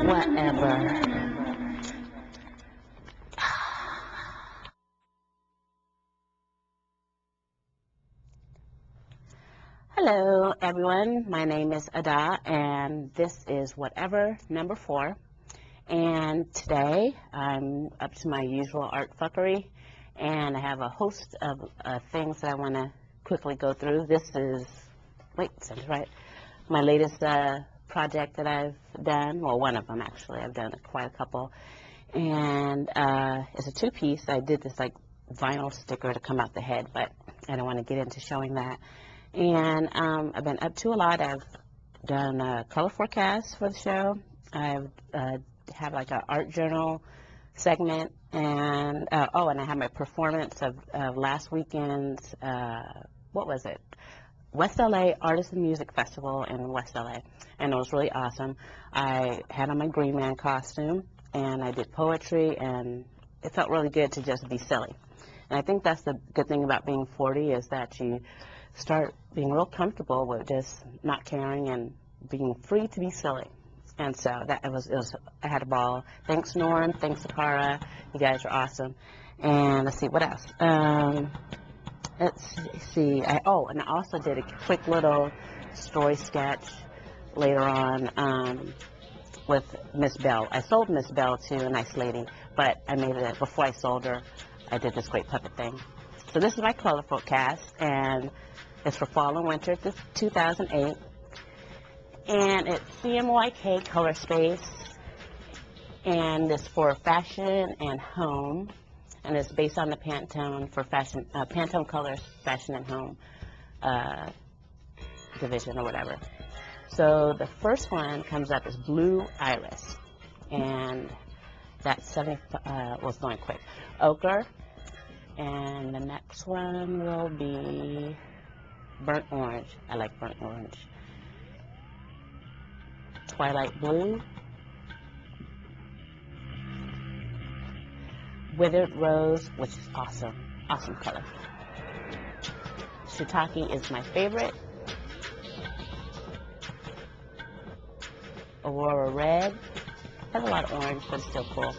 Whatever. Hello, everyone. My name is Adah, and this is Whatever number 4. And today, I'm up to my usual art fuckery, and I have a host of things that I want to quickly go through. This is, sounds right, my latest project that I've done. Well, one of them, actually. I've done quite a couple. And it's a 2-piece. I did this, vinyl sticker to come out the head, but I don't want to get into showing that. And I've been up to a lot. I've done a color forecast for the show. I've have an art journal segment, and and I have my performance of last weekend's what was it? West LA Artists and Music Festival in West LA, and it was really awesome. I had on my Green Man costume, and I did poetry, and it felt really good to just be silly. And I think that's the good thing about being 40 is that you start being real comfortable with just not caring and being free to be silly. And so I had a ball. Thanks, Norm. Thanks, Akara. You guys are awesome. And let's see, what else? Let's see. And I also did a quick little story sketch later on with Miss Bell. I sold Miss Bell to a nice lady, but I made it before I sold her. I did this great puppet thing. So this is my color forecast, and it's for fall and winter 2008. And it's CMYK Color Space, and it's for fashion and home, and it's based on the Pantone for fashion, Pantone Colors Fashion and Home division or whatever. So the first one comes up as Blue Iris, and that's was going quick. Ochre, and the next one will be Burnt Orange. I like Burnt Orange. Twilight Blue, Withered Rose, which is awesome color. Shiitake is my favorite. Aurora Red, has a lot of orange, but it's still cool.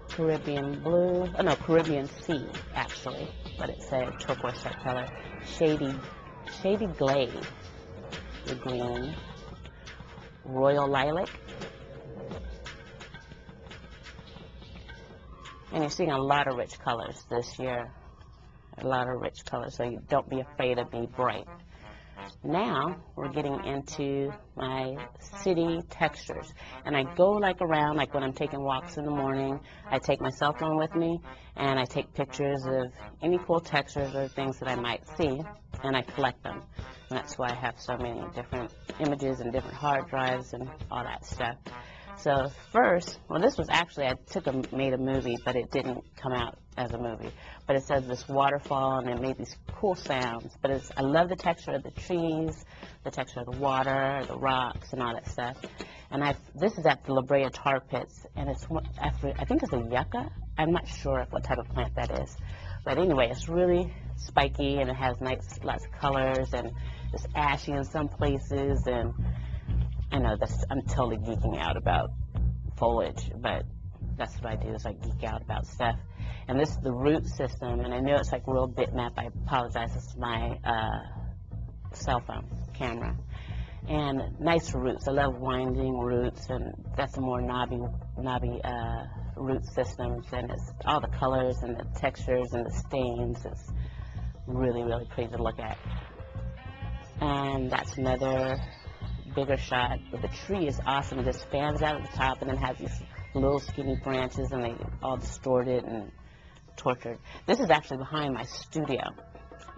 Caribbean Blue, Caribbean Sea, actually, but it's a turquoise type color. Shady Glade, the green. Royal Lilac. And you're seeing a lot of rich colors this year. A lot of rich colors, so you don't be afraid of being bright. Now, we're getting into my city textures. And I go around, when I'm taking walks in the morning, I take my cell phone with me, and I take pictures of any cool textures or things that I might see, and I collect them. And that's why I have so many different images and different hard drives and all that stuff. So first, this was actually, made a movie, but it didn't come out as a movie. But it says this waterfall, and it made these cool sounds. But I love the texture of the trees, the texture of the water, the rocks, and all that stuff. And this is at the La Brea Tar Pits, and I think it's a yucca. I'm not sure what type of plant that is. But anyway, it's really spiky, and it has lots of colors, and it's ashy in some places, and I know I'm totally geeking out about foliage, but that's what I do, is I geek out about stuff. And this is the root system, and I know it's real bitmap. I apologize, this is my cell phone camera. And nice roots. I love winding roots, and that's the more knobby root systems, and it's all the colors and the textures and the stains. It's really, really pretty to look at. And that's another bigger shot. But the tree is awesome. It just fans out at the top and then has these little skinny branches, and they all distorted and tortured. This is actually behind my studio,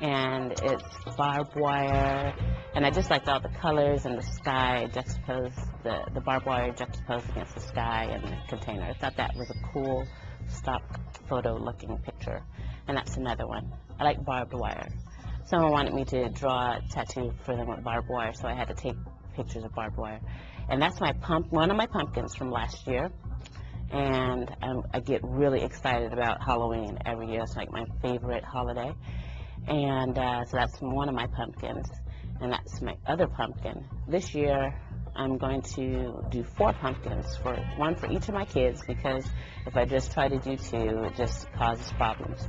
and it's barbed wire, and I just liked all the colors and the sky juxtaposed, the barbed wire juxtaposed against the sky and the container. I thought that was a cool stock photo looking picture. And that's another one. I like barbed wire. Someone wanted me to draw a tattoo for them with barbed wire, so I had to take pictures of barbed wire. And that's one of my pumpkins from last year. And I get really excited about Halloween every year. It's like my favorite holiday. And so that's one of my pumpkins. And that's my other pumpkin. This year, I'm going to do 4 pumpkins, one for each of my kids, because if I just try to do 2, it just causes problems.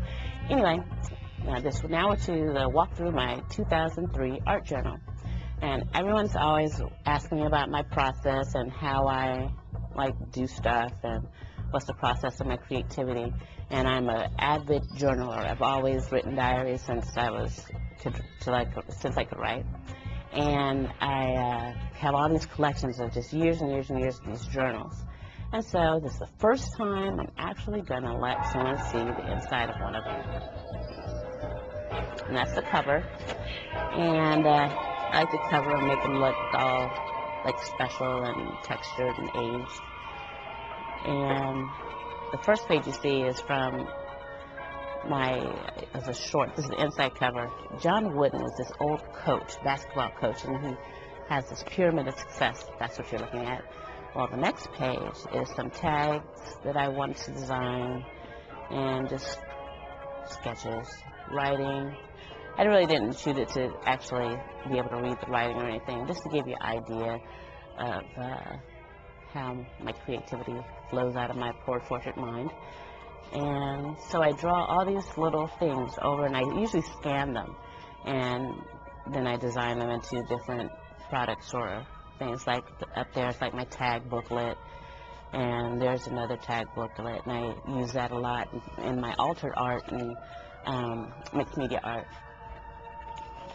Anyway, now to walk through my 2003 art journal. And everyone's always asking me about my process and how I do stuff and what's the process of my creativity. And I'm an avid journaler. I've always written diaries since I could write. And I have all these collections of just years and years and years of these journals. And so this is the first time I'm actually going to let someone see the inside of one of them. And that's the cover. And I like the cover and make them look all special and textured and aged. And the first page you see is from as a short. This is the inside cover. John Wooden is this old basketball coach, and he has this pyramid of success. That's what you're looking at. Well, the next page is some tags that I wanted to design, and just sketches, writing. I really didn't shoot it to actually be able to read the writing or anything, just to give you an idea of how my creativity flows out of my portrait mind. And so I draw all these little things over, and I usually scan them, and then I design them into different products or things. Like up there, it's like my tag booklet, and there's another tag booklet, and I use that a lot in my altered art and mixed media art.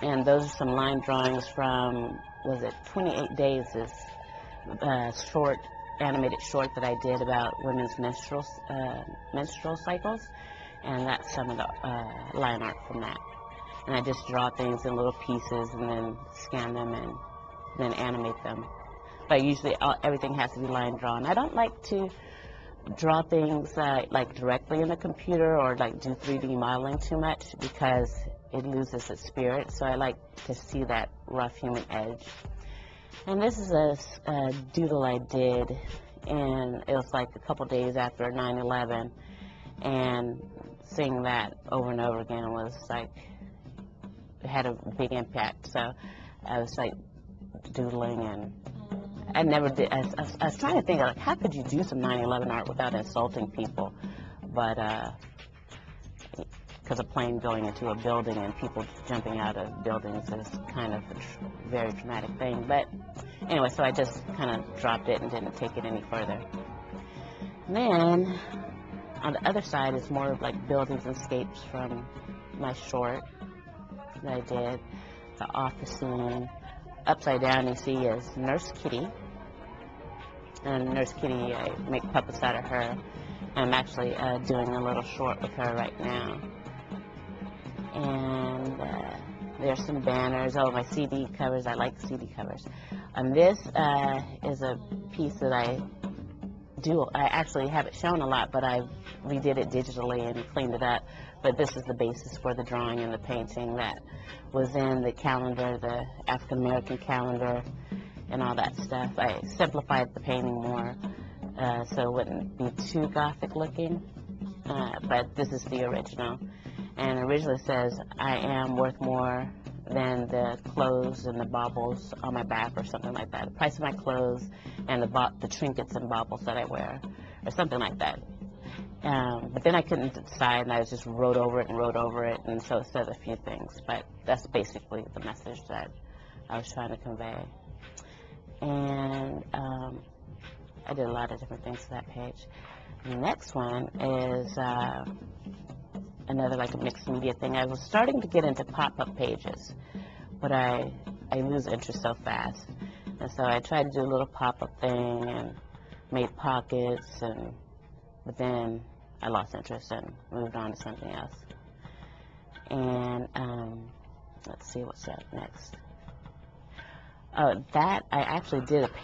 And those are some line drawings from, 28 Days, this animated short that I did about women's menstrual cycles, and that's some of the line art from that. And I just draw things in little pieces and then scan them and then animate them. But usually everything has to be line drawn. I don't like to draw things directly in the computer or do 3D modeling too much, because it loses its spirit. So I like to see that rough human edge. And this is a doodle I did, and it was a couple days after 9/11, and seeing that over and over again was it had a big impact. So I was doodling, and I never did. I was trying to think how could you do some 9/11 art without insulting people, but because a plane going into a building and people jumping out of buildings is kind of a very dramatic thing. But anyway, so I just kind of dropped it and didn't take it any further. And then on the other side is more of buildings and scapes from my short that I did. The office scene. Upside down you see is Nurse Kitty. And Nurse Kitty, I make puppets out of her. I'm actually doing a little short with her right now. And there's some banners. Oh, my CD covers. I like CD covers. And this is a piece that I actually have it shown a lot, but I redid it digitally and cleaned it up. But this is the basis for the drawing and the painting that was in the calendar, the African American calendar, and all that stuff. I simplified the painting more so it wouldn't be too gothic looking. But this is the original. And originally says, I am worth more than the clothes and the baubles on my back, or something like that. The price of my clothes and the trinkets and baubles that I wear, or something like that. But then I couldn't decide, and I just wrote over it, and so it said a few things. But that's basically the message that I was trying to convey. And I did a lot of different things to that page. The next one is another a mixed media thing. I was starting to get into pop-up pages, but I lose interest so fast. And so I tried to do a little pop-up thing and made pockets, but then I lost interest and moved on to something else. And let's see what's up next. Oh, that I actually did a paint